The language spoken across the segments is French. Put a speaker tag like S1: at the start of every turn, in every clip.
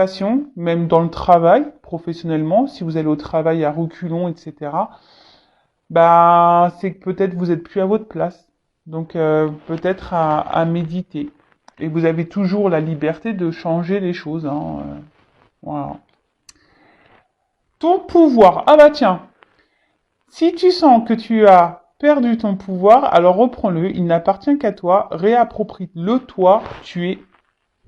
S1: passion, même dans le travail, professionnellement, si vous allez au travail à reculons, etc., bah, c'est que peut-être vous êtes plus à votre place. Donc, peut-être à méditer. Et vous avez toujours la liberté de changer les choses, hein, voilà. Ton pouvoir. Ah bah tiens, si tu sens que tu as perdu ton pouvoir, alors reprends-le, il n'appartient qu'à toi, réapproprie-le toi, tu es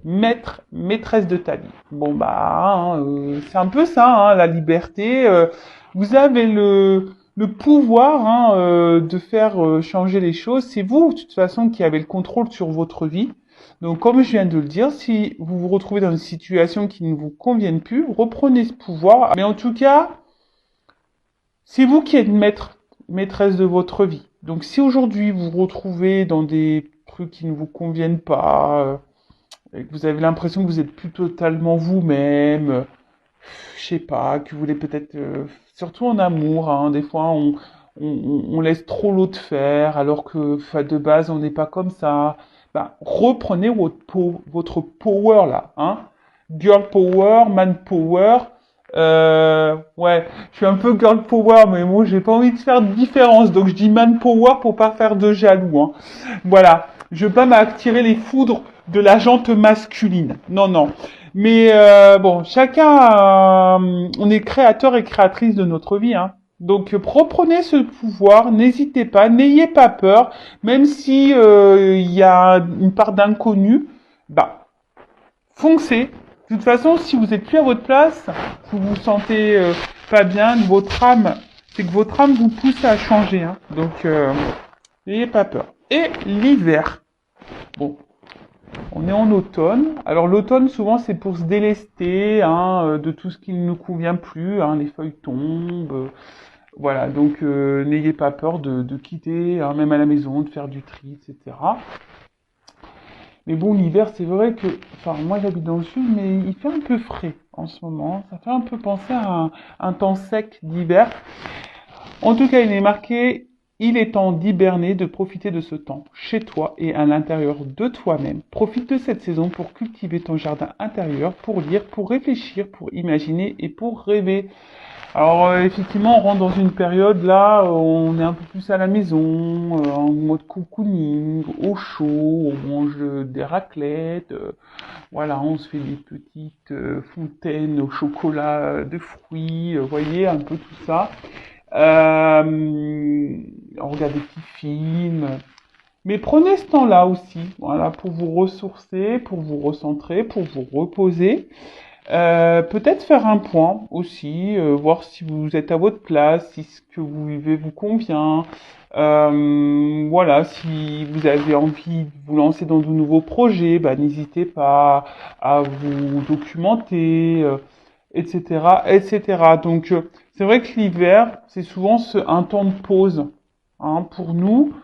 S1: maître, maîtresse de ta vie. Bon bah, hein, c'est un peu ça, hein, la liberté. Vous avez le pouvoir hein, de faire changer les choses. C'est vous, de toute façon, qui avez le contrôle sur votre vie. Donc, comme je viens de le dire, si vous vous retrouvez dans une situation qui ne vous convienne plus, reprenez ce pouvoir. Mais en tout cas, c'est vous qui êtes maître, maîtresse de votre vie. Donc, si aujourd'hui vous vous retrouvez dans des trucs qui ne vous conviennent pas, et que vous avez l'impression que vous êtes plus totalement vous-même, je sais pas, que vous voulez peut-être, surtout en amour, hein, des fois on laisse trop l'autre faire, alors que enfin, de base on n'est pas comme ça. Ben, reprenez votre power là, hein. Girl power, man power. Ouais, je suis un peu girl power, mais moi j'ai pas envie de faire de différence, donc je dis man power pour pas faire de jaloux, hein. Voilà, je veux pas m'attirer les foudres de la jante masculine. Non, non. Mais bon, chacun, on est créateur et créatrice de notre vie, hein. Donc reprenez ce pouvoir, n'hésitez pas, n'ayez pas peur, même si il y a une part d'inconnu, bah foncez. De toute façon, si vous êtes plus à votre place, vous vous sentez pas bien, votre âme, c'est que votre âme vous pousse à changer, hein. Donc n'ayez pas peur. Et l'hiver. Bon, on est en automne. Alors l'automne, souvent, c'est pour se délester hein, de tout ce qui ne nous convient plus. Hein, les feuilles tombent. Voilà, donc n'ayez pas peur de quitter, hein, même à la maison, de faire du tri, etc. Mais bon, l'hiver, c'est vrai que... Enfin, moi, j'habite dans le sud, mais il fait un peu frais en ce moment. Ça fait un peu penser à un temps sec d'hiver. En tout cas, il est marqué, il est temps d'hiberner, de profiter de ce temps chez toi et à l'intérieur de toi-même. Profite de cette saison pour cultiver ton jardin intérieur, pour lire, pour réfléchir, pour imaginer et pour rêver. Alors effectivement, on rentre dans une période là, où on est un peu plus à la maison, en mode cocooning, au chaud, on mange des raclettes, voilà, on se fait des petites fontaines au chocolat de fruits, vous voyez, un peu tout ça. On regarde des petits films. Mais prenez ce temps-là aussi, voilà, pour vous ressourcer, pour vous recentrer, pour vous reposer. Peut-être faire un point aussi, voir si vous êtes à votre place, si ce que vous vivez vous convient. Voilà, si vous avez envie de vous lancer dans de nouveaux projets, bah, n'hésitez pas à vous documenter, etc., etc. Donc, c'est vrai que l'hiver, c'est souvent un temps de pause hein, pour nous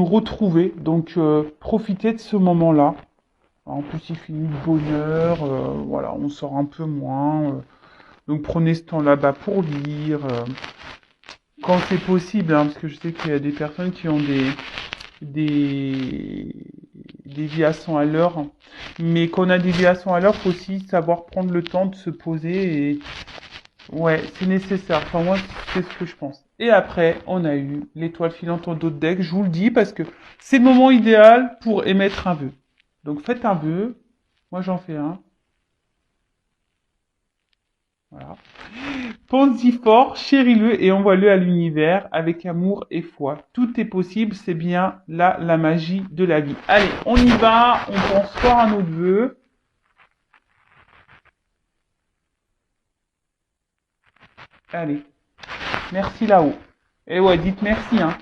S1: retrouver. Donc, profitez de ce moment-là. En plus, il finit de bonne heure, voilà, on sort un peu moins. Donc, prenez ce temps là-bas pour lire, quand c'est possible, hein, parce que je sais qu'il y a des personnes qui ont des déviations à l'heure. Mais quand on a des déviations à l'heure, faut aussi savoir prendre le temps de se poser et ouais, c'est nécessaire. Enfin, moi, c'est ce que je pense. Et après, on a eu l'étoile filante en dos de deck. Je vous le dis parce que c'est le moment idéal pour émettre un vœu. Donc, faites un vœu. Moi, j'en fais un. Voilà. Pense-y fort, chéris-le et envoie-le à l'univers avec amour et foi. Tout est possible, c'est bien là la magie de la vie. Allez, on y va. On pense fort à notre vœu. Allez, merci là-haut. Et ouais, dites merci, hein.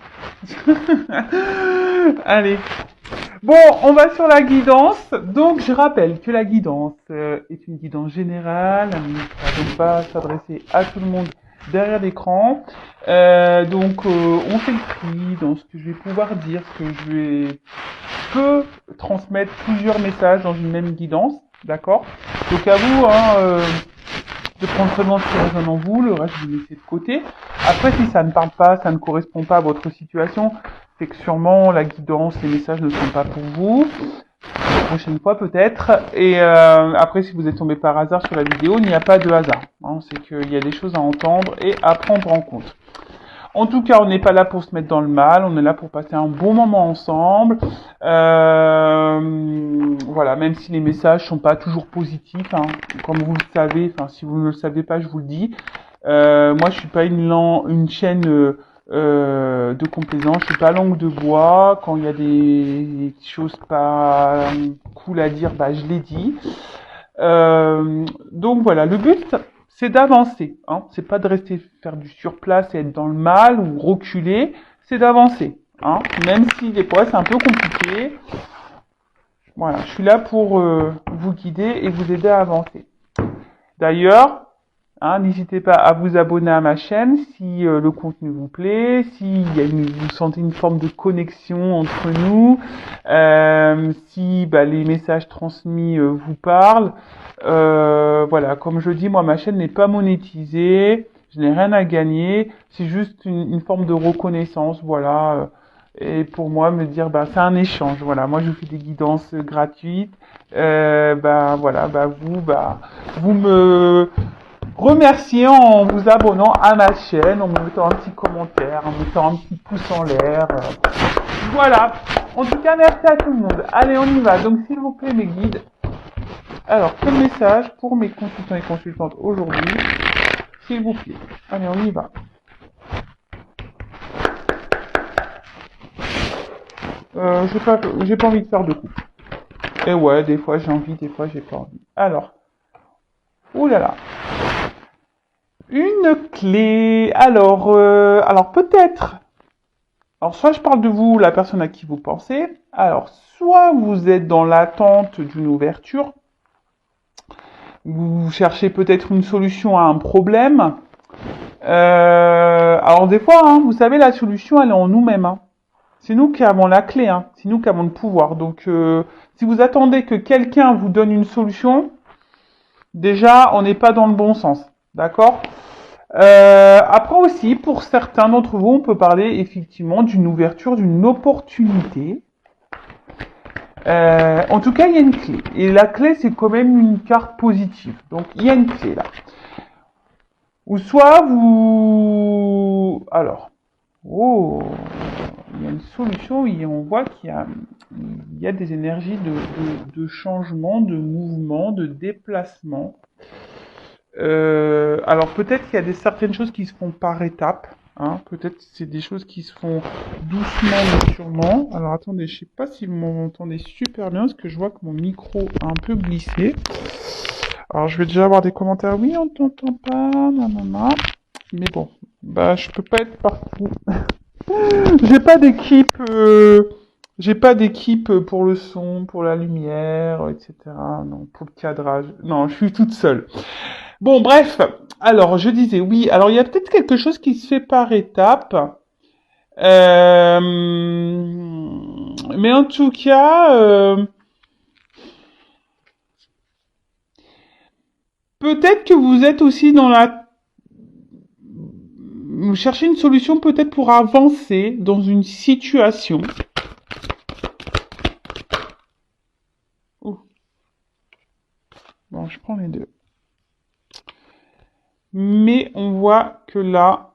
S1: Allez. Bon, on va sur la guidance. Donc, je rappelle que la guidance est une guidance générale. Elle ne va donc pas s'adresser à tout le monde derrière l'écran. On fait le tri dans ce que je vais pouvoir dire, ce que je peux transmettre plusieurs messages dans une même guidance. D'accord? Donc, à vous, hein, de prendre seulement ce qui résonne en vous, le reste vous laissez de côté. Après, si ça ne parle pas, ça ne correspond pas à votre situation, c'est que sûrement la guidance, les messages ne sont pas pour vous. prochaine fois peut-être. Et après, si vous êtes tombé par hasard sur la vidéo, il n'y a pas de hasard. Hein. C'est qu'il y a des choses à entendre et à prendre en compte. En tout cas, on n'est pas là pour se mettre dans le mal, on est là pour passer un bon moment ensemble. Voilà, même si les messages sont pas toujours positifs, hein, comme vous le savez, enfin si vous ne le savez pas, je vous le dis. Moi, je suis pas une chaîne de complaisance, je suis pas langue de bois. Quand il y a des choses pas cool à dire, bah je les dis. Donc voilà, le but c'est d'avancer, hein. C'est pas de rester faire du surplace et être dans le mal ou reculer, c'est d'avancer, hein. Même si des fois c'est un peu compliqué. Voilà, je suis là pour vous guider et vous aider à avancer. D'ailleurs, hein, n'hésitez pas à vous abonner à ma chaîne si le contenu vous plaît, si vous sentez une forme de connexion entre nous, si les messages transmis vous parlent. Voilà, comme je dis, moi ma chaîne n'est pas monétisée, je n'ai rien à gagner, c'est juste une forme de reconnaissance, voilà. Et pour moi, me dire, c'est un échange, voilà. Moi, je vous fais des guidances gratuites. Voilà, vous me remercier en vous abonnant à ma chaîne, en me mettant un petit commentaire, en me mettant un petit pouce en l'air. Voilà. En tout cas, merci à tout le monde. Allez, on y va. Donc, s'il vous plaît, mes guides. Alors, quel message pour mes consultants et consultantes aujourd'hui? S'il vous plaît. Allez, on y va. J'ai pas envie de faire de coupe. Et ouais, des fois j'ai envie, des fois j'ai pas envie. Alors. Ouh là là. Une clé. Alors peut-être. Alors soit je parle de vous, la personne à qui vous pensez. Alors soit vous êtes dans l'attente d'une ouverture. Vous cherchez peut-être une solution à un problème. Alors des fois, hein, vous savez, la solution elle est en nous-mêmes. Hein. C'est nous qui avons la clé. Hein. C'est nous qui avons le pouvoir. Donc si vous attendez que quelqu'un vous donne une solution, déjà on n'est pas dans le bon sens. D'accord? Après aussi, pour certains d'entre vous, on peut parler effectivement d'une ouverture, d'une opportunité. En tout cas, il y a une clé. Et la clé, c'est quand même une carte positive. Donc, il y a une clé là. Ou soit vous... Alors, oh, il y a une solution et on voit il y a des énergies de changement, de mouvement, de déplacement. Alors peut-être qu'il y a certaines choses qui se font par étapes. Hein. Peut-être que c'est des choses qui se font doucement mais sûrement. Alors attendez, je sais pas si vous m'entendez super bien parce que je vois que mon micro a un peu glissé. Alors je vais déjà avoir des commentaires. Oui, on t'entend pas, nanana. Mais bon, je peux pas être partout. J'ai pas d'équipe. J'ai pas d'équipe pour le son, pour la lumière, etc. Non, pour le cadrage. Non, je suis toute seule. Bon, bref. Alors, je disais oui. Alors, il y a peut-être quelque chose qui se fait par étapes. Mais en tout cas, peut-être que vous êtes aussi dans vous cherchez une solution peut-être pour avancer dans une situation. Oh. Bon, je prends les deux. Mais on voit que là,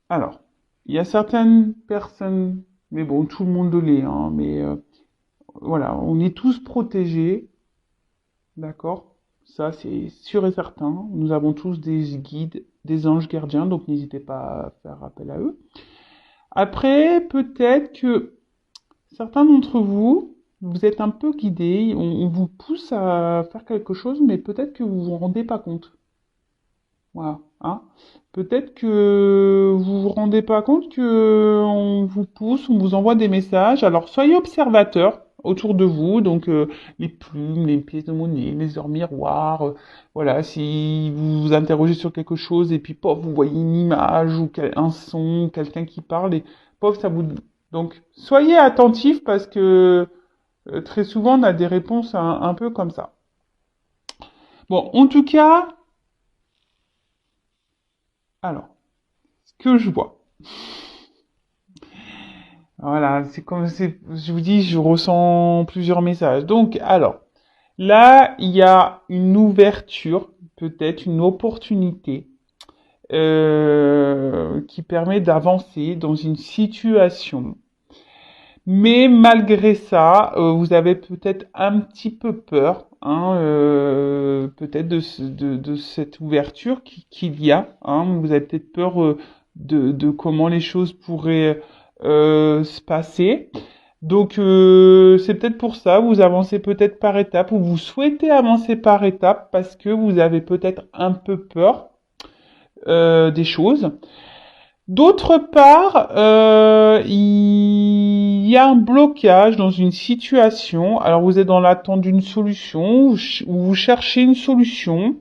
S1: alors, il y a certaines personnes, mais bon, tout le monde l'est, hein, mais voilà, on est tous protégés, d'accord? Ça, c'est sûr et certain. Nous avons tous des guides, des anges gardiens, donc n'hésitez pas à faire appel à eux. Après, peut-être que certains d'entre vous, vous êtes un peu guidés, on vous pousse à faire quelque chose, mais peut-être que vous vous rendez pas compte. Voilà, hein. Peut-être que vous vous rendez pas compte que on vous pousse, on vous envoie des messages. Alors soyez observateurs autour de vous, donc les plumes, les pièces de monnaie, les heures miroirs. Voilà, si vous vous interrogez sur quelque chose et puis pof, vous voyez une image ou un son, quelqu'un qui parle et pof, ça vous. Donc soyez attentifs parce que très souvent on a des réponses un peu comme ça. Bon, en tout cas. Alors, ce que je vois. Voilà, je vous dis, je ressens plusieurs messages. Donc, alors, là, il y a une ouverture, peut-être une opportunité qui permet d'avancer dans une situation. Mais malgré ça, vous avez peut-être un petit peu peur, hein, peut-être de cette ouverture qu'il y a. Hein. Vous avez peut-être peur de comment les choses pourraient se passer. Donc c'est peut-être pour ça, vous avancez peut-être par étapes, ou vous souhaitez avancer par étapes parce que vous avez peut-être un peu peur des choses. D'autre part, il y a un blocage dans une situation. Alors vous êtes dans l'attente d'une solution, ou vous cherchez une solution,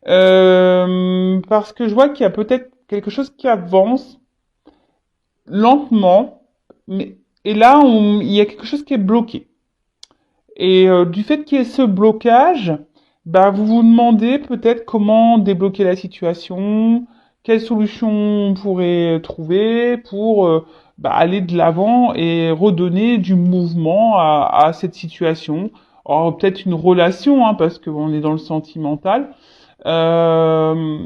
S1: parce que je vois qu'il y a peut-être quelque chose qui avance lentement, mais et là il y a quelque chose qui est bloqué. Et du fait qu'il y ait ce blocage, bah, vous vous demandez peut-être comment débloquer la situation, quelle solution on pourrait trouver pour bah, aller de l'avant et redonner du mouvement à cette situation. Alors peut-être une relation, hein, parce qu'on est dans le sentimental. Euh,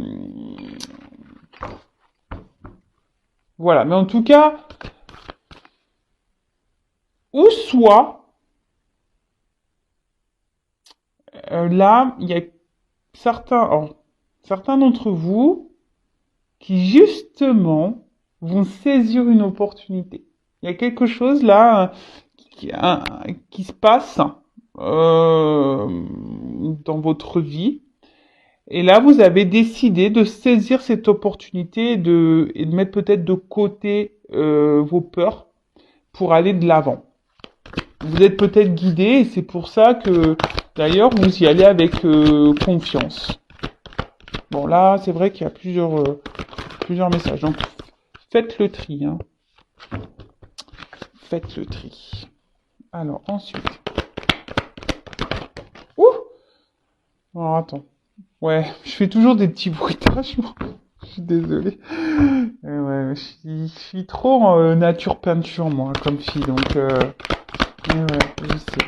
S1: voilà, mais en tout cas, ou soit, là, il y a certains d'entre vous qui justement vont saisir une opportunité. Il y a quelque chose là qui se passe dans votre vie. Et là, vous avez décidé de saisir cette opportunité et de mettre peut-être de côté vos peurs pour aller de l'avant. Vous êtes peut-être guidé et c'est pour ça que d'ailleurs vous y allez avec confiance. Bon là, c'est vrai qu'il y a plusieurs messages. Donc faites le tri. Hein. Faites le tri. Alors ensuite. Ouh. Alors attends. Ouais, je fais toujours des petits bruitages. Je suis désolée. Ouais, je suis trop en nature peinture moi comme fille, donc ouais, je sais.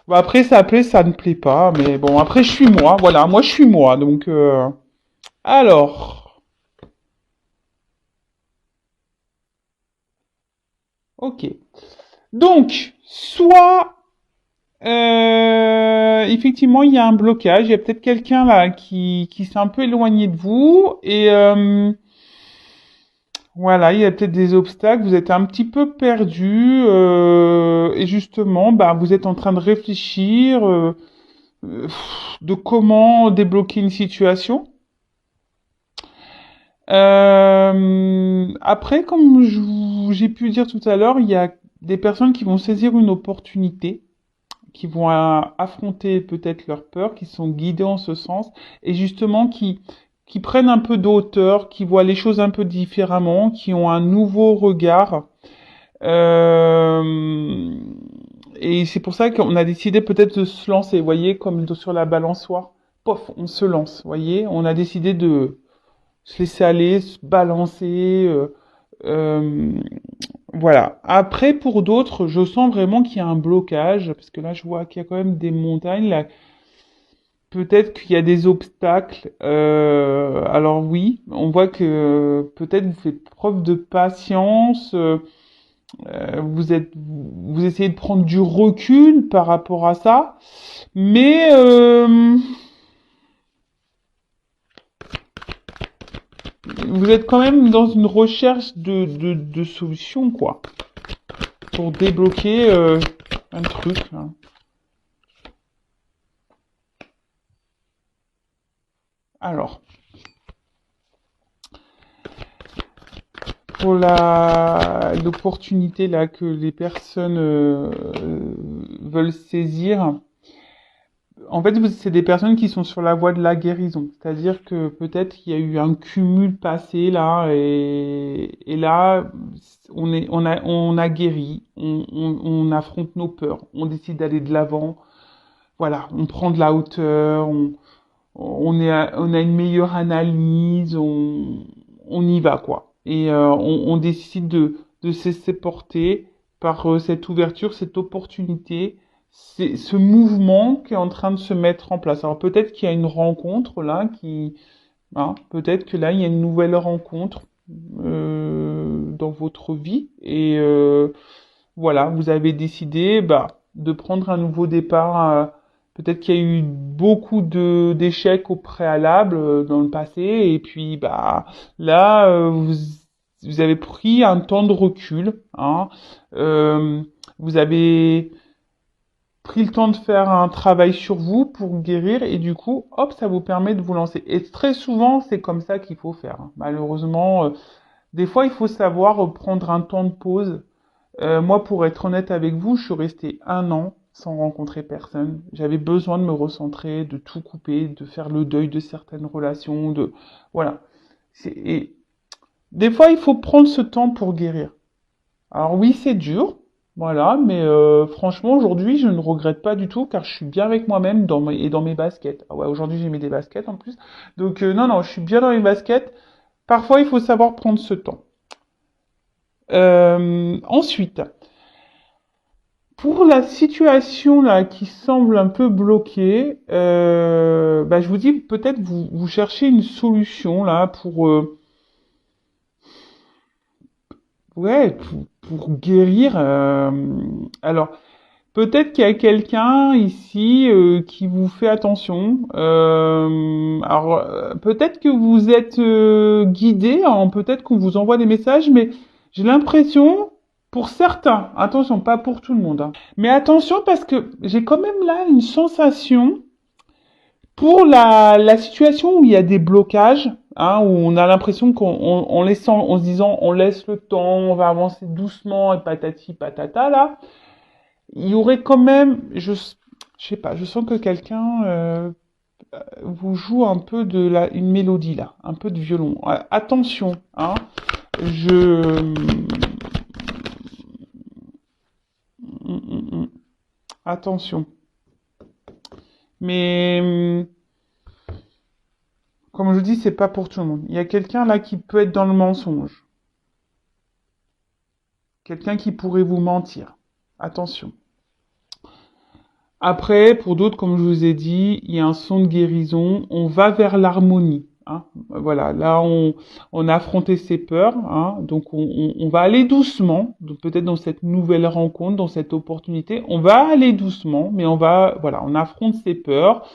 S1: Bon, après ça plaît, ça ne plaît pas, mais bon après je suis moi, voilà, moi je suis moi, donc alors, ok. Donc soit effectivement, il y a un blocage. Il y a peut-être quelqu'un là qui s'est un peu éloigné de vous et voilà, il y a peut-être des obstacles. Vous êtes un petit peu perdu et justement, bah, vous êtes en train de réfléchir euh, de comment débloquer une situation. Après, comme j'ai pu dire tout à l'heure, il y a des personnes qui vont saisir une opportunité qui vont affronter peut-être leurs peurs, qui sont guidés en ce sens, et justement qui prennent un peu de hauteur, qui voient les choses un peu différemment, qui ont un nouveau regard. Euh, et c'est pour ça qu'on a décidé peut-être de se lancer, vous voyez, comme sur la balançoire. Pof, on se lance, vous voyez. On a décidé de se laisser aller, se balancer. Euh, voilà. Après, pour d'autres, je sens vraiment qu'il y a un blocage, parce que là, je vois qu'il y a quand même des montagnes. Là, peut-être qu'il y a des obstacles. Alors oui, on voit que peut-être vous faites preuve de patience. Vous essayez de prendre du recul par rapport à ça, mais vous êtes quand même dans une recherche de solutions, quoi, pour débloquer un truc. Là. Alors, pour l'opportunité là que les personnes veulent saisir, en fait, c'est des personnes qui sont sur la voie de la guérison. C'est-à-dire que peut-être qu'il y a eu un cumul passé là, et là, on a guéri, on affronte nos peurs, on décide d'aller de l'avant. Voilà, on prend de la hauteur, on a une meilleure analyse, on y va quoi. Et on décide de se laisser porter par cette ouverture, cette opportunité, c'est ce mouvement qui est en train de se mettre en place. Alors peut-être qu'il y a une rencontre là qui, hein, peut-être que là il y a une nouvelle rencontre dans votre vie et voilà, vous avez décidé de prendre un nouveau départ. Peut-être qu'il y a eu beaucoup de d'échecs au préalable dans le passé et puis là vous avez pris un temps de recul, hein. Euh, Vous avez pris le temps de faire un travail sur vous pour guérir et du coup, hop, ça vous permet de vous lancer. Et très souvent, c'est comme ça qu'il faut faire, hein. Malheureusement, des fois, il faut savoir prendre un temps de pause. Moi, pour être honnête avec vous, je suis resté 1 an sans rencontrer personne. J'avais besoin de me recentrer, de tout couper, de faire le deuil de certaines relations, de voilà. Et des fois, il faut prendre ce temps pour guérir. Alors oui, c'est dur, voilà, mais franchement, aujourd'hui, je ne regrette pas du tout car je suis bien avec moi-même et dans mes baskets. Ah ouais, aujourd'hui, j'ai mis des baskets en plus. Donc non, non, je suis bien dans mes baskets. Parfois, il faut savoir prendre ce temps. Ensuite, pour la situation là qui semble un peu bloquée, je vous dis peut-être vous cherchez une solution là pour ouais pour guérir. Alors peut-être qu'il y a quelqu'un ici qui vous fait attention. Peut-être que vous êtes guidé, hein, peut-être qu'on vous envoie des messages, mais j'ai l'impression, pour certains, attention, pas pour tout le monde, hein, mais attention parce que j'ai quand même là une sensation pour la situation où il y a des blocages, hein, où on a l'impression qu'on laissant, en se disant on laisse le temps, on va avancer doucement et patati patata là il y aurait quand même, je sais pas, je sens que quelqu'un vous joue un peu une mélodie là, un peu de violon. Attention, hein, je, attention. Mais comme je dis, c'est pas pour tout le monde. Il y a quelqu'un là qui peut être dans le mensonge, quelqu'un qui pourrait vous mentir. Attention. Après, pour d'autres, comme je vous ai dit, il y a un son de guérison. On va vers l'harmonie, hein. Voilà, là, on a affronté ses peurs, hein. Donc, on va aller doucement. Donc, peut-être dans cette nouvelle rencontre, dans cette opportunité, on va aller doucement, mais voilà, on affronte ses peurs.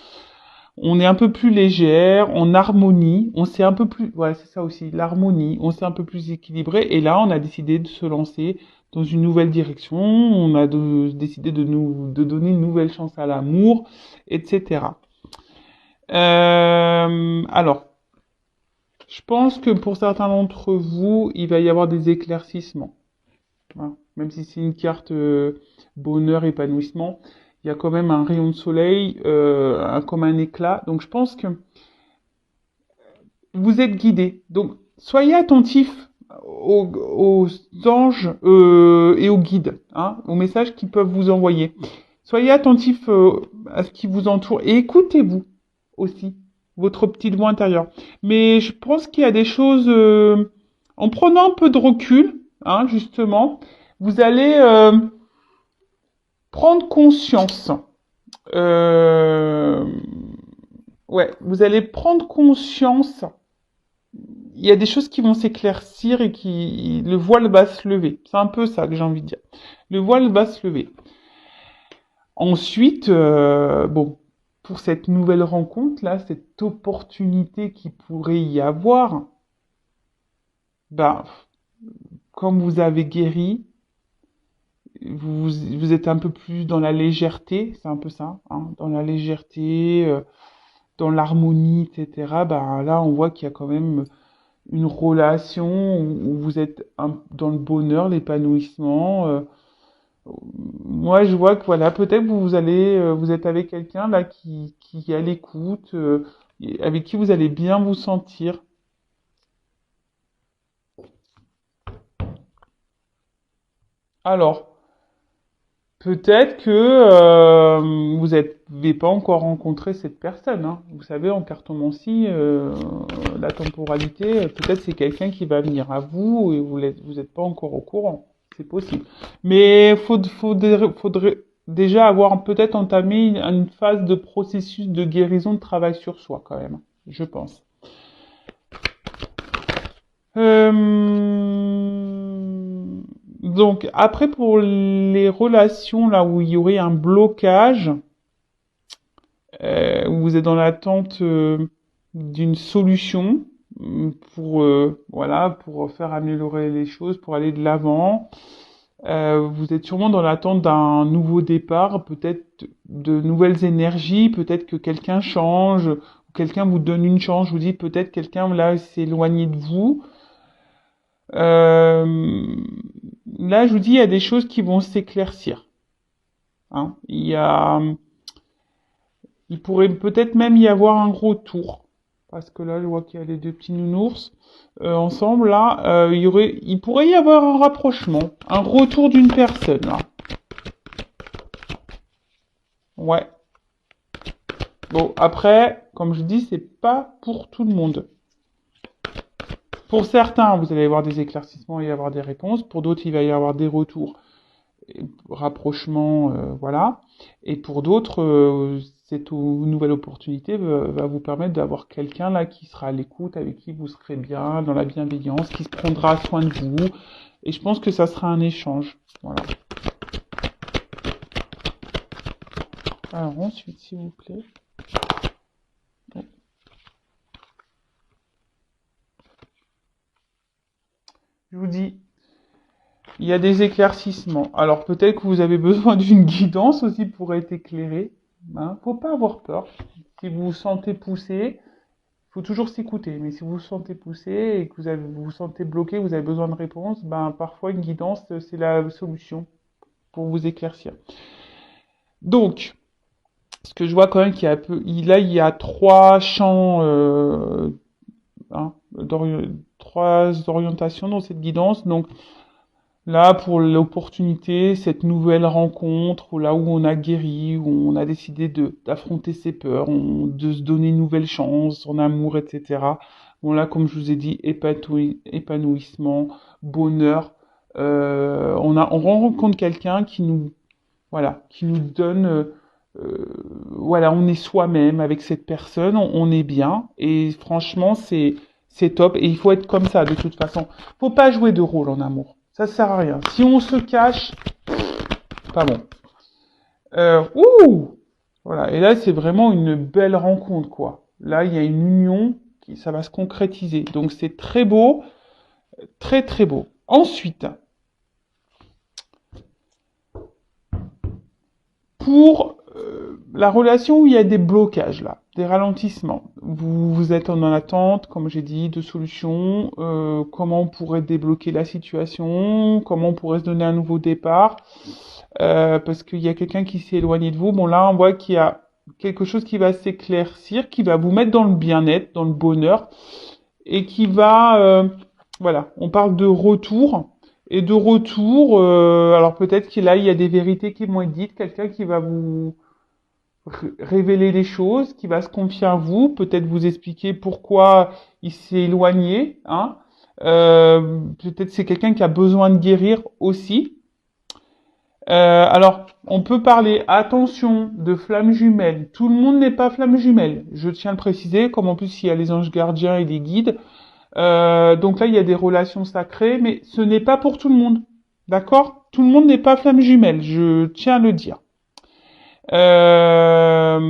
S1: On est un peu plus légère, en harmonie. On s'est un peu plus, voilà, c'est ça aussi, l'harmonie. On s'est un peu plus équilibré. Et là, on a décidé de se lancer dans une nouvelle direction, on a décidé de donner une nouvelle chance à l'amour, etc. Alors, je pense que pour certains d'entre vous, il va y avoir des éclaircissements, hein. Même si c'est une carte bonheur, épanouissement, il y a quand même un rayon de soleil, comme un éclat. Donc je pense que vous êtes guidé. Donc soyez attentifs aux anges et aux guides, hein, aux messages qu'ils peuvent vous envoyer. Soyez attentifs à ce qui vous entoure et écoutez-vous aussi, votre petite voix intérieure. Mais je pense qu'il y a des choses, en prenant un peu de recul, hein, justement, vous allez prendre conscience. Euh, ouais, vous allez prendre conscience il y a des choses qui vont s'éclaircir et le voile va se lever. C'est un peu ça que j'ai envie de dire. Le voile va se lever. Ensuite, bon, pour cette nouvelle rencontre là, cette opportunité qui pourrait y avoir, bah, comme vous avez guéri, vous êtes un peu plus dans la légèreté, c'est un peu ça, hein, dans la légèreté, dans l'harmonie, etc. Bah là, on voit qu'il y a quand même une relation où vous êtes dans le bonheur, l'épanouissement. Moi, je vois que voilà, peut-être vous allez, vous êtes avec quelqu'un là qui est à l'écoute, avec qui vous allez bien vous sentir. Alors, peut-être que vous n'avez pas encore rencontré cette personne. Hein. Vous savez, en cartomancie, la temporalité, peut-être c'est quelqu'un qui va venir à vous et vous n'êtes pas encore au courant. C'est possible. Mais faudrait déjà avoir peut-être entamé une phase de processus de guérison, de travail sur soi quand même, je pense. Donc après pour les relations là où il y aurait un blocage, où vous êtes dans l'attente d'une solution pour voilà pour faire améliorer les choses, pour aller de l'avant. Vous êtes sûrement dans l'attente d'un nouveau départ, peut-être de nouvelles énergies, peut-être que quelqu'un change, ou quelqu'un vous donne une chance, je vous dis peut-être quelqu'un là s'est éloigné de vous. Euh, Là, je vous dis, il y a des choses qui vont s'éclaircir. Hein. Il pourrait peut-être même y avoir un gros tour. Parce que là, je vois qu'il y a les deux petits nounours ensemble. Là, il pourrait y avoir un rapprochement, un retour d'une personne. Là. Ouais. Bon, après, comme je dis, c'est pas pour tout le monde. Pour certains, vous allez avoir des éclaircissements et avoir des réponses. Pour d'autres, il va y avoir des retours, rapprochements, voilà. Et pour d'autres, cette nouvelle opportunité va vous permettre d'avoir quelqu'un là qui sera à l'écoute, avec qui vous serez bien, dans la bienveillance, qui se prendra soin de vous. Et je pense que ça sera un échange. Voilà. Alors ensuite, s'il vous plaît. Je vous dis, il y a des éclaircissements. Alors peut-être que vous avez besoin d'une guidance aussi pour être éclairé. Hein. Faut pas avoir peur. Si vous vous sentez poussé, faut toujours s'écouter. Mais si vous vous sentez poussé et que vous vous sentez bloqué, vous avez besoin de réponse, ben parfois une guidance c'est la solution pour vous éclaircir. Donc, ce que je vois quand même qu'il y a là il y a trois champs, hein, trois orientations dans cette guidance. Donc là, pour l'opportunité, cette nouvelle rencontre, là où on a guéri, où on a décidé d'affronter ses peurs, de se donner une nouvelle chance en amour, etc. Bon là, comme je vous ai dit, épanouissement, bonheur. On rencontre quelqu'un qui nous, voilà, qui nous donne, voilà, on est soi-même avec cette personne, on est bien. Et franchement, c'est top. Et il faut être comme ça de toute façon. Faut pas jouer de rôle en amour. Ça sert à rien. Si on se cache, pas bon. Ouh! Voilà. Et là, c'est vraiment une belle rencontre, quoi. Là, il y a une union ça va se concrétiser. Donc, c'est très beau, très très beau. Ensuite, pour la relation où il y a des blocages là, des ralentissements. Vous êtes en attente, comme j'ai dit, de solutions. Comment on pourrait débloquer la situation? Comment on pourrait se donner un nouveau départ? Parce qu'il y a quelqu'un qui s'est éloigné de vous. Bon là, on voit qu'il y a quelque chose qui va s'éclaircir, qui va vous mettre dans le bien-être, dans le bonheur, et qui va, voilà, on parle de retour. Et de retour, alors peut-être qu'il là, il y a des vérités qui vont être dites, quelqu'un qui va vous révéler les choses, qui va se confier à vous, peut-être vous expliquer pourquoi il s'est éloigné. Hein. Peut-être c'est quelqu'un qui a besoin de guérir aussi. Alors, on peut parler, attention, de flammes jumelles. Tout le monde n'est pas flamme jumelle. Je tiens à le préciser, comme en plus il y a les anges gardiens et les guides. Donc là, il y a des relations sacrées, mais ce n'est pas pour tout le monde. D'accord? Tout le monde n'est pas flamme jumelle, je tiens à le dire. Euh,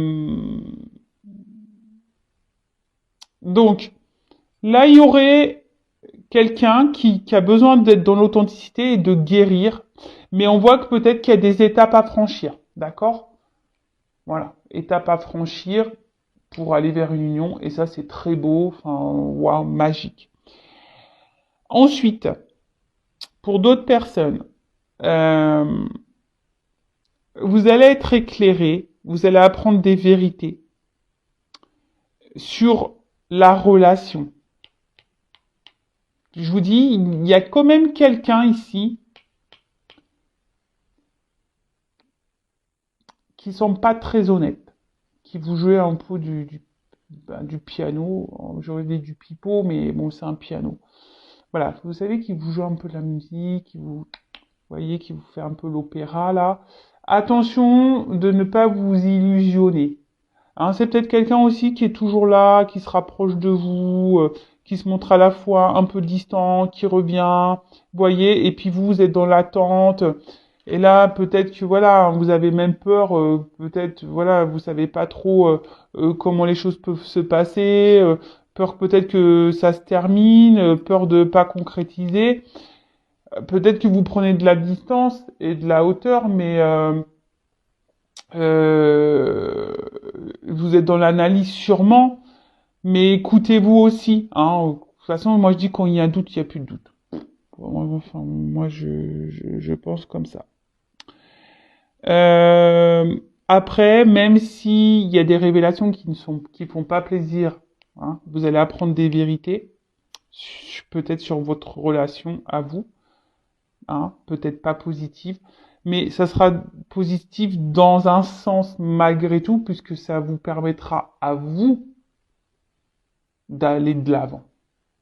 S1: Donc, là, il y aurait quelqu'un qui a besoin d'être dans l'authenticité et de guérir, mais on voit que peut-être qu'il y a des étapes à franchir, d'accord? Voilà, étapes à franchir pour aller vers une union, et ça, c'est très beau, enfin, waouh, magique. Ensuite, pour d'autres personnes, euh, vous allez être éclairé, vous allez apprendre des vérités sur la relation. Je vous dis, il y a quand même quelqu'un ici qui sont pas très honnêtes, qui vous jouez un peu du piano, j'aurais dit du pipeau, mais bon, c'est un piano. Voilà, vous savez, qui vous joue un peu de la musique, voyez, qui vous fait un peu l'opéra, là. Attention de ne pas vous illusionner. Hein, c'est peut-être quelqu'un aussi qui est toujours là, qui se rapproche de vous, qui se montre à la fois un peu distant, qui revient, voyez, et puis vous êtes dans l'attente. Et là, peut-être que voilà, vous avez même peur, peut-être voilà, vous savez pas trop comment les choses peuvent se passer, peur peut-être que ça se termine, peur de pas concrétiser. Peut-être que vous prenez de la distance et de la hauteur, mais euh, vous êtes dans l'analyse sûrement, mais écoutez-vous aussi. Hein. De toute façon, moi je dis quand il y a un doute, il n'y a plus de doute. Enfin, moi je pense comme ça. Après, même s'il y a des révélations qui font pas plaisir, hein, vous allez apprendre des vérités, peut-être sur votre relation à vous, hein, peut-être pas positive, mais ça sera positif dans un sens malgré tout, puisque ça vous permettra à vous d'aller de l'avant.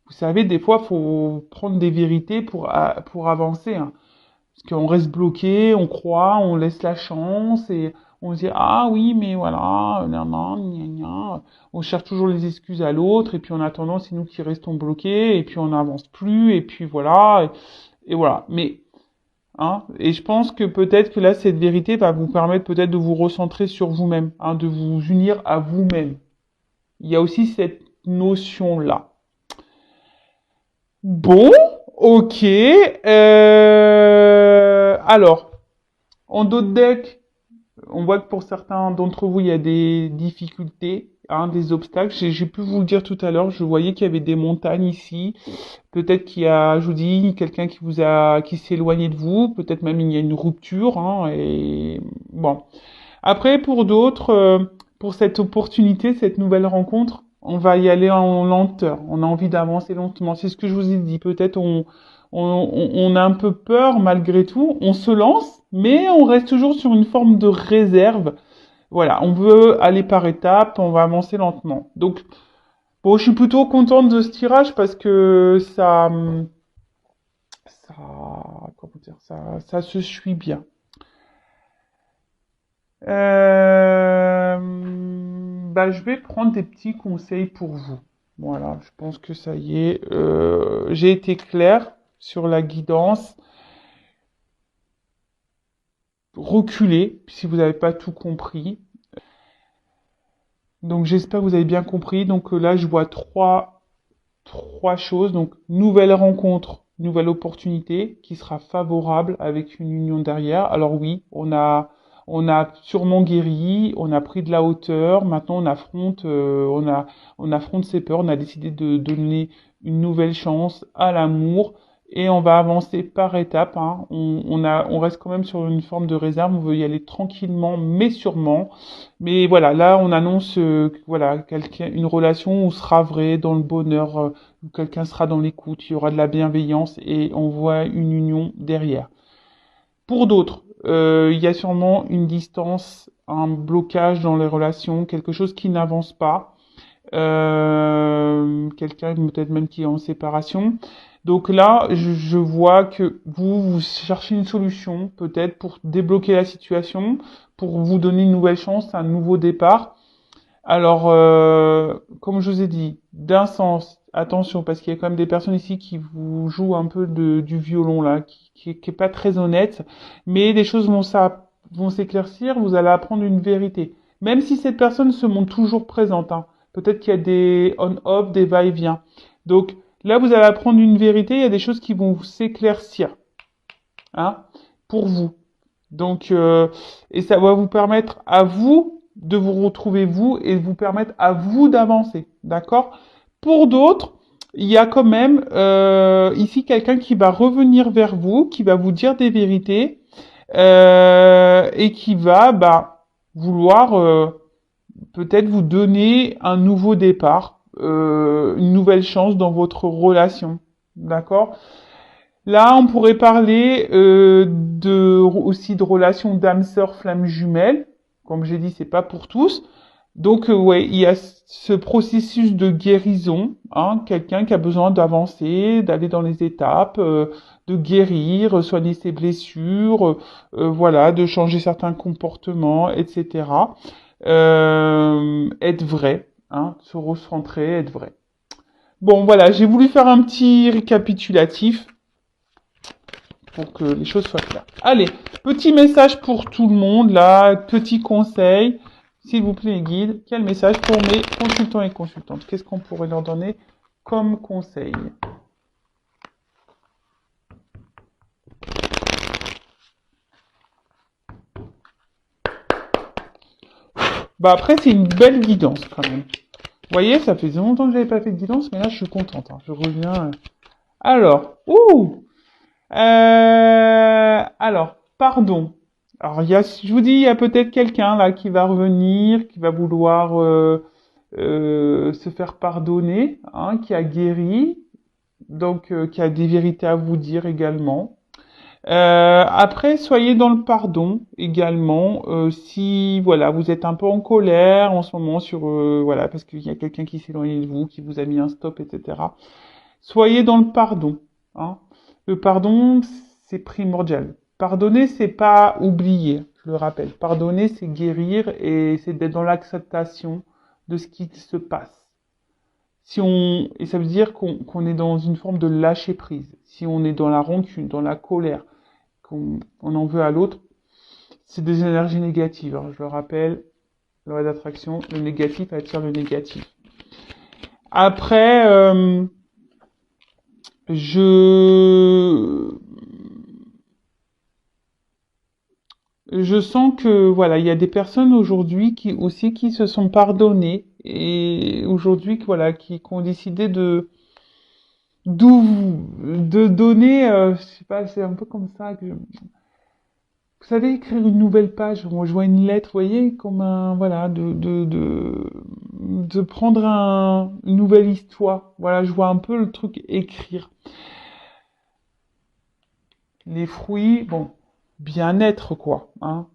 S1: Vous savez, des fois, faut prendre des vérités pour avancer, hein. Parce qu'on reste bloqué, on croit, on laisse la chance et on se dit ah oui mais voilà, nan, nan, gna, gna. On cherche toujours les excuses à l'autre et puis en attendant c'est nous qui restons bloqués et puis on n'avance plus et puis voilà et voilà. Mais hein, et je pense que peut-être que là cette vérité va vous permettre peut-être de vous recentrer sur vous-même, hein, de vous unir à vous-même. Il y a aussi cette notion là. Bon, ok. Alors, en d'autres decks, on voit que pour certains d'entre vous, il y a des difficultés, hein, des obstacles. J'ai pu vous le dire tout à l'heure, je voyais qu'il y avait des montagnes ici. Peut-être qu'il y a, je vous dis, quelqu'un qui s'est éloigné de vous. Peut-être même il y a une rupture, hein, et bon. Après, pour d'autres, pour cette opportunité, cette nouvelle rencontre, on va y aller en lenteur. On a envie d'avancer lentement. C'est ce que je vous ai dit. Peut-être on a un peu peur malgré tout. On se lance, mais on reste toujours sur une forme de réserve. Voilà, on veut aller par étapes, on va avancer lentement. Donc, bon, je suis plutôt contente de ce tirage parce que ça, comment dire, ça se suit bien. Je vais prendre des petits conseils pour vous. Voilà, je pense que ça y est. J'ai été clair sur la guidance. Reculez si vous n'avez pas tout compris. Donc j'espère que vous avez bien compris. Donc là, je vois trois choses. Donc nouvelle rencontre, nouvelle opportunité qui sera favorable avec une union derrière. Alors oui, on a sûrement guéri, on a pris de la hauteur. Maintenant, on affronte ses peurs. On a décidé de donner une nouvelle chance à l'amour et on va avancer par étapes. Hein. On reste quand même sur une forme de réserve. On veut y aller tranquillement, mais sûrement. Mais voilà, là, on annonce, voilà, une relation où sera vrai dans le bonheur, où quelqu'un sera dans l'écoute, il y aura de la bienveillance et on voit une union derrière. Pour d'autres, il y a sûrement une distance, un blocage dans les relations, quelque chose qui n'avance pas. Quelqu'un peut-être même qui est en séparation. Donc là, je vois que vous cherchez une solution, peut-être pour débloquer la situation, pour vous donner une nouvelle chance, un nouveau départ. Alors, comme je vous ai dit, d'un sens, attention, parce qu'il y a quand même des personnes ici qui vous jouent un peu du violon là, qui est pas très honnête, mais les choses vont s'éclaircir, vous allez apprendre une vérité. Même si cette personne se montre toujours présente, hein. Peut-être qu'il y a des on-off, des va-et-vient. Donc là, vous allez apprendre une vérité, il y a des choses qui vont s'éclaircir, hein, pour vous. Donc, et ça va vous permettre à vous de vous retrouver vous et vous permettre à vous d'avancer, d'accord? Pour d'autres, il y a quand même ici quelqu'un qui va revenir vers vous, qui va vous dire des vérités et qui va vouloir peut-être vous donner un nouveau départ, une nouvelle chance dans votre relation, d'accord? Là, on pourrait parler aussi de relations d'âme sœur flamme jumelle. comme j'ai dit, c'est pas pour tous. Donc, ouais, il y a ce processus de guérison, hein, quelqu'un qui a besoin d'avancer, d'aller dans les étapes, de guérir, soigner ses blessures, voilà, de changer certains comportements, etc. Être vrai, hein, se recentrer, être vrai. Bon, voilà, j'ai voulu faire un petit récapitulatif pour que les choses soient claires. Allez, petit message pour tout le monde, là, petit conseil. S'il vous plaît, guide, quel message pour mes consultants et consultantes? Qu'est-ce qu'on pourrait leur donner comme conseil? Bah après, c'est une belle guidance quand même. Vous voyez, ça faisait longtemps que j'avais pas fait de guidance, mais là, je suis contente. Hein. Je reviens. Alors, alors, pardon. Alors, je vous dis, il y a peut-être quelqu'un là qui va revenir, qui va vouloir se faire pardonner, hein, qui a guéri, donc qui a des vérités à vous dire également. Après, soyez dans le pardon également. Si voilà, vous êtes un peu en colère en ce moment sur voilà, parce qu'il y a quelqu'un qui s'est éloigné de vous, qui vous a mis un stop, etc. Soyez dans le pardon. Hein. Le pardon, c'est primordial. Pardonner, c'est pas oublier, je le rappelle. Pardonner, c'est guérir et c'est d'être dans l'acceptation de ce qui se passe. Et ça veut dire qu'on est dans une forme de lâcher prise. Si on est dans la rancune, dans la colère, qu'on en veut à l'autre, c'est des énergies négatives. Hein. Je le rappelle, loi d'attraction, le négatif attire le négatif. Après, je sens que voilà, il y a des personnes aujourd'hui qui se sont pardonnées et aujourd'hui voilà qui ont décidé de donner, je sais pas, c'est un peu comme ça que vous savez écrire une nouvelle page. Moi, je vois une lettre, vous voyez, comme un voilà de prendre une nouvelle histoire. Voilà, je vois un peu le truc écrire. Les fruits, bon, bien-être quoi. Hein.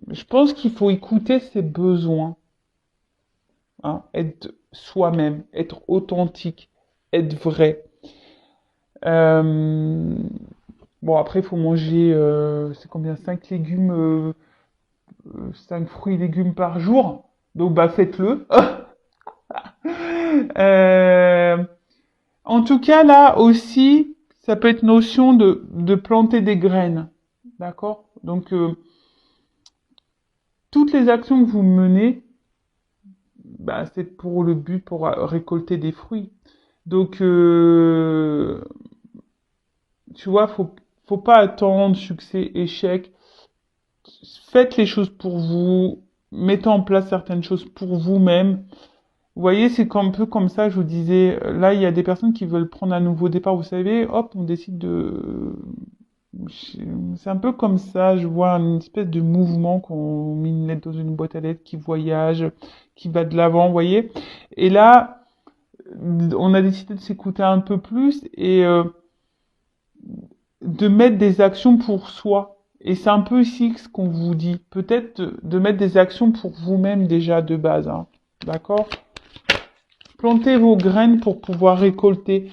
S1: Je pense qu'il faut écouter ses besoins, hein, être soi-même, être authentique, être vrai. Euh, bon, après, il faut manger, c'est combien? 5 légumes, 5 fruits et légumes par jour. Donc, bah, faites-le. Euh, en tout cas, là aussi, ça peut être notion de planter des graines. D'accord? Donc, toutes les actions que vous menez, bah, c'est pour le but, pour récolter des fruits. Donc, tu vois, faut pas attendre succès, échec. Faites les choses pour vous, mettez en place certaines choses pour vous-même. Vous voyez, c'est un peu comme ça, je vous disais, là, il y a des personnes qui veulent prendre un nouveau départ, vous savez, hop, on décide c'est un peu comme ça, je vois une espèce de mouvement qu'on met une lettre dans une boîte à lettres, qui voyage, qui va de l'avant, vous voyez. Et là, on a décidé de s'écouter un peu plus et de mettre des actions pour soi. Et c'est un peu ici ce qu'on vous dit. Peut-être de mettre des actions pour vous-même déjà de base. Hein. D'accord? Plantez vos graines pour pouvoir récolter.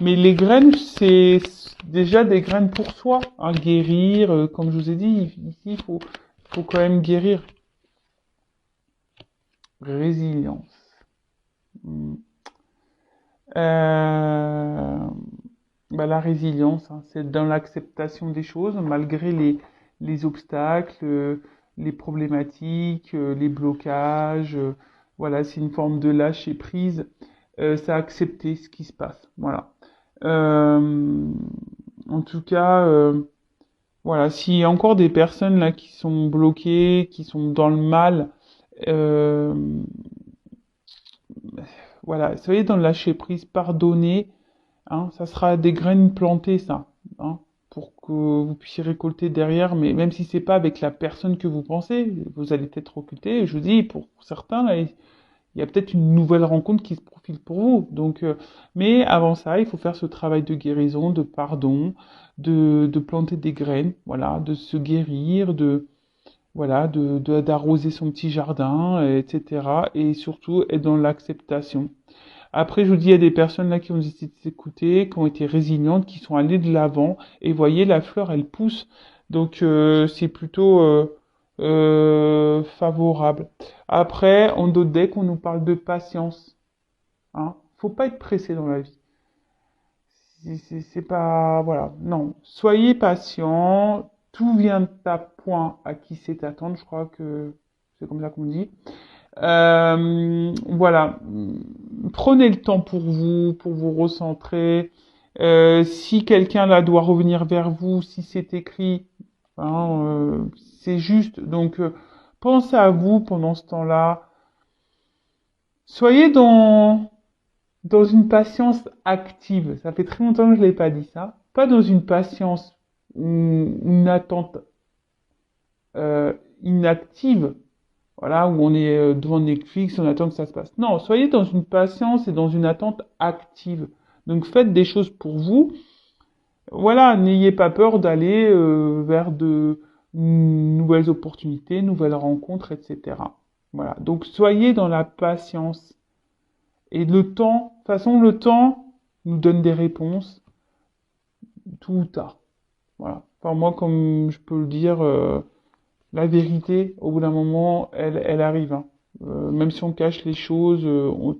S1: Mais les graines, c'est déjà des graines pour soi. Hein, guérir, comme je vous ai dit, ici, faut quand même guérir. Résilience. Hmm. Euh, bah, la résilience, hein, c'est dans l'acceptation des choses, malgré les obstacles, les problématiques, les blocages. Voilà, c'est une forme de lâcher prise. C'est accepter ce qui se passe. Voilà. Euh, en tout cas, voilà, s'il y a encore des personnes là qui sont bloquées, qui sont dans le mal, euh, voilà, soyez dans le lâcher prise, pardonnez. Hein, ça sera des graines plantées, ça, hein, pour que vous puissiez récolter derrière, mais même si c'est pas avec la personne que vous pensez, vous allez être recruté. Je vous dis, pour certains, là, il y a peut-être une nouvelle rencontre qui se profile pour vous. Donc, mais avant ça, il faut faire ce travail de guérison, de pardon, de planter des graines, voilà, de se guérir, voilà, d'arroser son petit jardin, etc. Et surtout être dans l'acceptation. Après, je vous dis, il y a des personnes là qui ont décidé de s'écouter, qui ont été résilientes, qui sont allées de l'avant. Et voyez, la fleur, elle pousse. Donc, c'est plutôt favorable. Après, en d'autres decks, on nous parle de patience. Hein. Faut pas être pressé dans la vie. C'est pas... Voilà. Non. Soyez patient. Tout vient à point à qui sait attendre. Je crois que c'est comme ça qu'on dit. Voilà. Prenez le temps pour vous recentrer. Si quelqu'un là doit revenir vers vous, si c'est écrit, hein, c'est juste. Donc, pensez à vous pendant ce temps-là. Soyez dans une patience active. Ça fait très longtemps que je l'ai pas dit ça. Pas dans une patience ou une attente euh, inactive. Voilà, où on est devant Netflix, on attend que ça se passe. Non, soyez dans une patience et dans une attente active. Donc faites des choses pour vous. Voilà, n'ayez pas peur d'aller vers de nouvelles opportunités, nouvelles rencontres, etc. Voilà, donc soyez dans la patience. Et le temps, de toute façon, le temps nous donne des réponses, tout ou tard. Voilà. Enfin, moi, comme je peux le dire, la vérité, au bout d'un moment, elle arrive. Hein. Même si on cache les choses,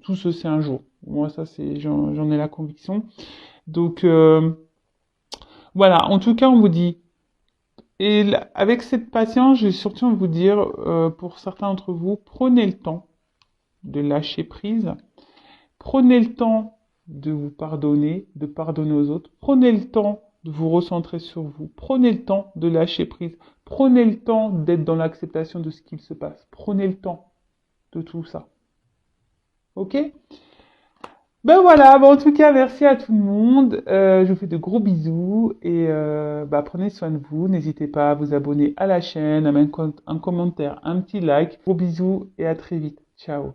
S1: tout se sait un jour. Moi, ça, j'en ai la conviction. Donc, voilà. En tout cas, on vous dit, avec cette patience, j'ai surtout envie de vous dire, pour certains d'entre vous, prenez le temps de lâcher prise. Prenez le temps de vous pardonner, de pardonner aux autres. Prenez le temps de vous recentrer sur vous. Prenez le temps de lâcher prise. Prenez le temps d'être dans l'acceptation de ce qu'il se passe. Prenez le temps de tout ça. Ok? Ben voilà, bon, en tout cas, merci à tout le monde. Je vous fais de gros bisous et prenez soin de vous. N'hésitez pas à vous abonner à la chaîne, à mettre un commentaire, un petit like. Gros bisous et à très vite. Ciao.